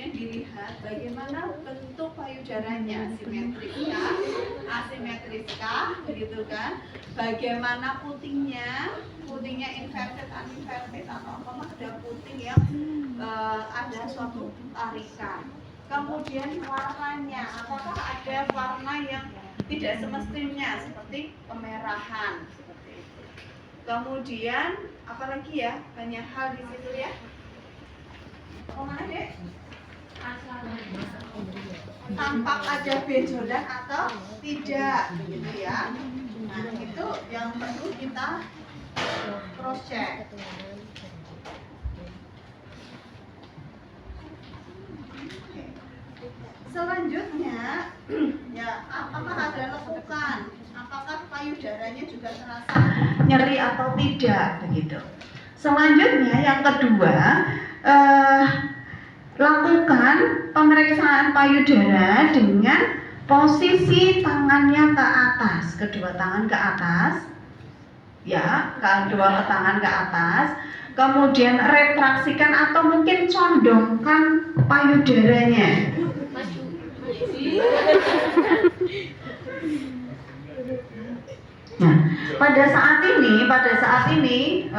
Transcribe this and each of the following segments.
kemudian dilihat bagaimana bentuk payudaranya, simetriskah, asimetriskah, begitu kan? Bagaimana putingnya inverted, uninverted atau ada puting yang ada suatu tarikan. Kemudian warnanya, apakah ada warna yang tidak semestinya seperti kemerahan seperti itu. Kemudian apalagi ya, banyak hal di situ ya. Mana dek? Tampak ada benjolan atau tidak, begitu ya. Nah itu yang perlu kita cross check. Selanjutnya, ya apakah ada lekukan? Apakah payudaranya juga terasa nyeri atau tidak, begitu. Selanjutnya yang kedua, lakukan pemeriksaan payudara dengan posisi tangannya ke atas, kedua tangan ke atas, ya, kedua tangan ke atas. Kemudian retraksikan atau mungkin condongkan payudaranya. Nah, pada saat ini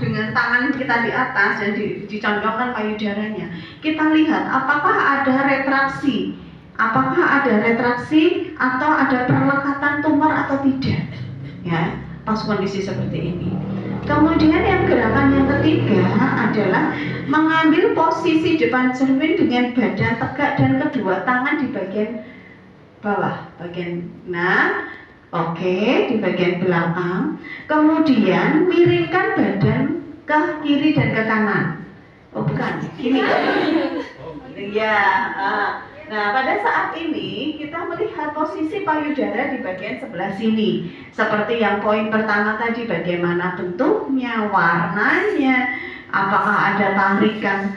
dengan tangan kita di atas dan dicondongkan payudaranya, kita lihat apakah ada retraksi, atau ada perlekatan tumor atau tidak, ya, pas kondisi seperti ini. Kemudian yang gerakan yang ketiga adalah mengambil posisi depan cermin dengan badan tegak dan kedua tangan di bagian bawah, di bagian belakang. Kemudian miringkan badan ke kiri dan ke kanan. Oh bukan, gini. Iya. Nah pada saat ini kita melihat posisi payudara di bagian sebelah sini. Seperti yang poin pertama tadi, bagaimana bentuknya, warnanya, apakah ada tarikan,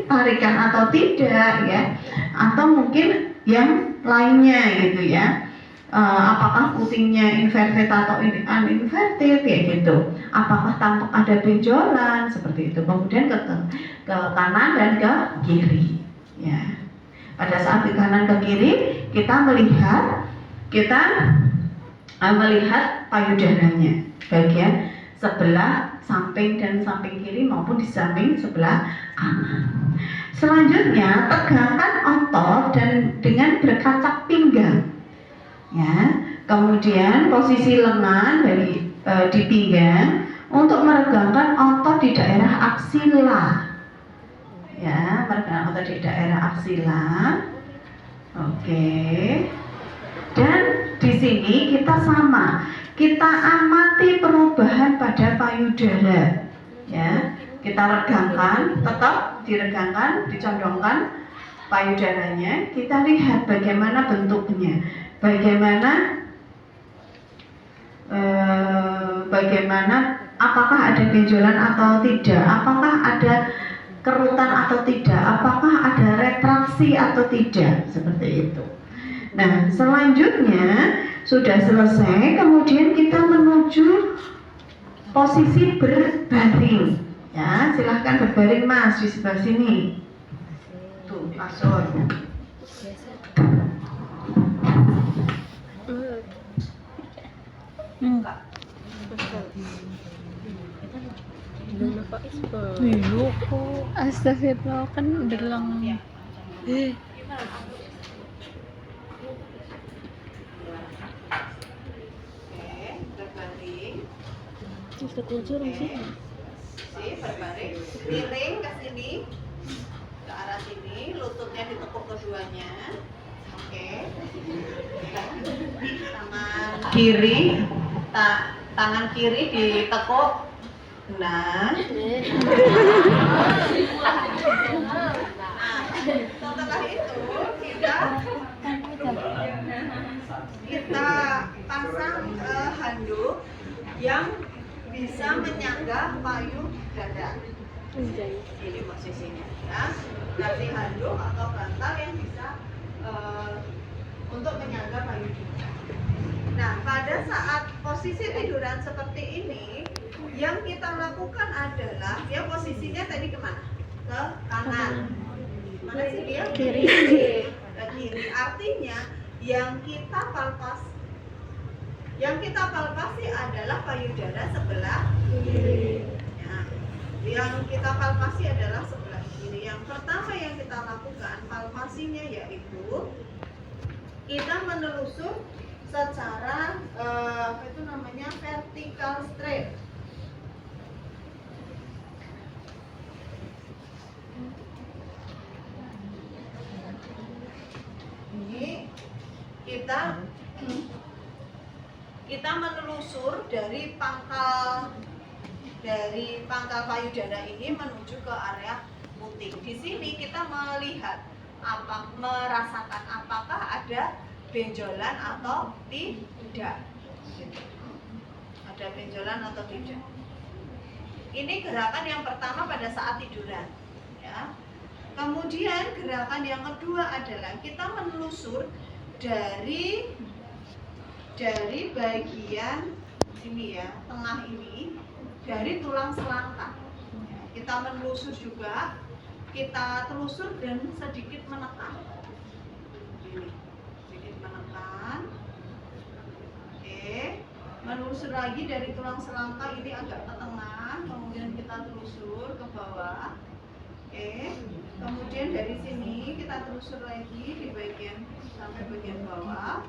tarikan atau tidak, ya, atau mungkin yang lainnya gitu ya. Apakah putingnya inverted atau uninverted kayak gitu, apakah tampak ada benjolan seperti itu. Kemudian ke kanan dan ke kiri, ya. Pada saat ke kanan ke kiri kita melihat payudaranya bagian sebelah samping dan samping kiri maupun di samping sebelah kanan. Selanjutnya tegakkan otot dan dengan berkacak pinggang, ya. Kemudian posisi lengan di pinggang untuk meregangkan otot di daerah aksila, ya, meregangkan otot di daerah aksila. Oke. Dan di sini kita amati perubahan pada payudara, ya. Kita regangkan, tetap diregangkan, dicondongkan payudaranya. Kita lihat bagaimana bentuknya, bagaimana apakah ada benjolan atau tidak, apakah ada kerutan atau tidak, apakah ada retraksi atau tidak, seperti itu. Nah, selanjutnya sudah selesai, kemudian kita menuju posisi berbaring, ya. Silahkan berbaring Mas di sebelah sini. Tuh, kasur. Astagfirullah, kan delang. Berbaring, miring ke sini, ke arah sini, lututnya ditekuk keduanya. Oke. Tangan kiri ditekuk. Nah, setelah itu kita pasang handuk yang bisa menyangga payudara. Ini posisinya, ya. Kasih handuk atau bantal yang bisa untuk menyangga payudara. Nah, pada saat posisi tiduran seperti ini, yang kita lakukan adalah dia posisinya tadi kemana? Ke kanan. Mana sih dia? Kiri. Ke kiri. Artinya yang kita palpasi adalah payudara sebelah kiri. Ya. Yang kita palpasi adalah sebelah kiri. Yang pertama yang kita lakukan palpasinya yaitu kita menelusur secara apa itu namanya vertical straight. Ini kita menelusur dari pangkal payudara ini menuju ke area puting. Di sini kita melihat merasakan apakah ada benjolan atau tidak. Ada benjolan atau tidak. Ini gerakan yang pertama pada saat tiduran, ya. Kemudian gerakan yang kedua adalah kita menelusur dari bagian ini ya, tengah ini, dari tulang selangkah. Kita menelusur juga, kita telusur dan sedikit menekan. Ini, sedikit menekan. Oke, menelusur lagi dari tulang selangkah ini agak ke tengah, kemudian kita telusur ke bawah. Oke, kemudian dari sini kita telusur lagi di bagian sampai bagian bawah.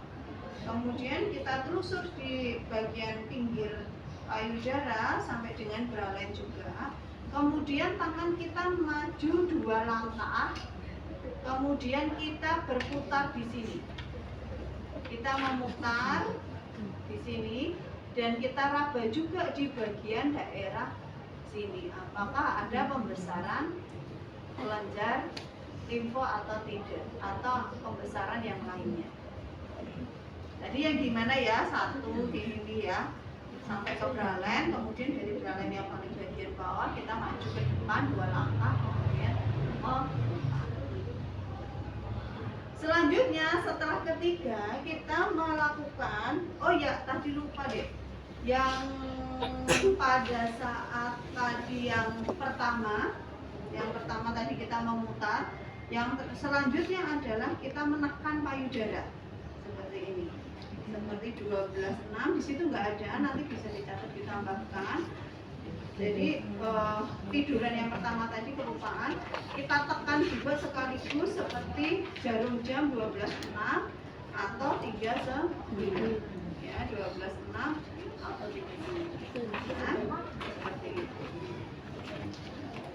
Kemudian kita telusur di bagian pinggir payudara sampai dengan bralain juga. Kemudian tangan kita maju 2 langkah. Kemudian kita berputar di sini. Kita memutar di sini dan kita raba juga di bagian daerah sini. Apakah ada pembesaran kelenjar limfo atau tidak, atau pembesaran yang lainnya. Jadi yang gimana ya, satu di ini ya sampai ke bralain, kemudian dari bralain yang paling bagian bawah kita maju ke depan 2 langkah, kemudian selanjutnya setelah ketiga kita melakukan, oh ya tadi lupa deh, yang pada saat tadi yang pertama tadi kita memutar, yang selanjutnya adalah kita menekan payudara seperti ini. Seperti 12,6 di situ nggak ada, nanti bisa dicatat ditambahkan. Jadi tiduran yang pertama tadi kelupaan, kita tekan juga sekaligus seperti jarum jam 12,6 atau 3,9 ya, 12,6 atau 3,9. Nah, seperti itu.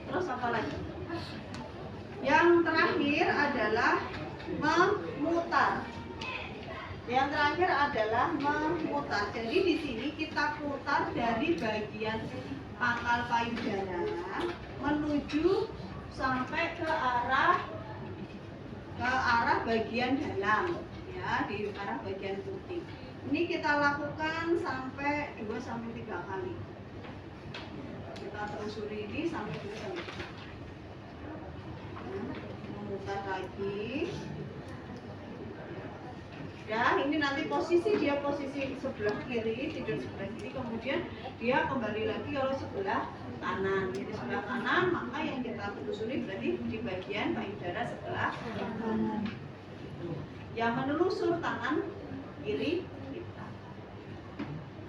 Terus apa lagi? Yang terakhir adalah memutar. Yang terakhir adalah memutar. Jadi di sini kita putar dari bagian pangkal payudara menuju sampai ke arah bagian dalam, ya, di arah bagian puting. Ini kita lakukan sampai 2-3 kali. Kita telusuri ini sampai 2-3 kali. Memutar lagi. Ya, ini nanti posisi sebelah kiri, tidur sebelah kiri, kemudian dia kembali lagi kalau sebelah kanan. Jadi sebelah kanan, maka yang kita telusuri berarti di bagian payudara sebelah kanan. Yang menelusur tangan kiri kita.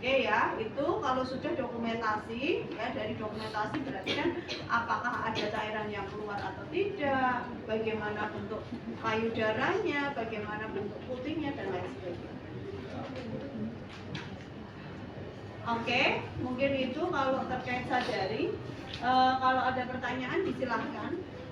Oke ya, itu kalau sudah dokumentasi, ya dari dokumentasi berarti kan apakah ada cairan yang keluar atau tidak, bagaimana bentuk payudaranya, bagaimana bentuk putingnya dan lain sebagainya. Oke, mungkin itu kalau terkait sadari. Kalau ada pertanyaan disilahkan.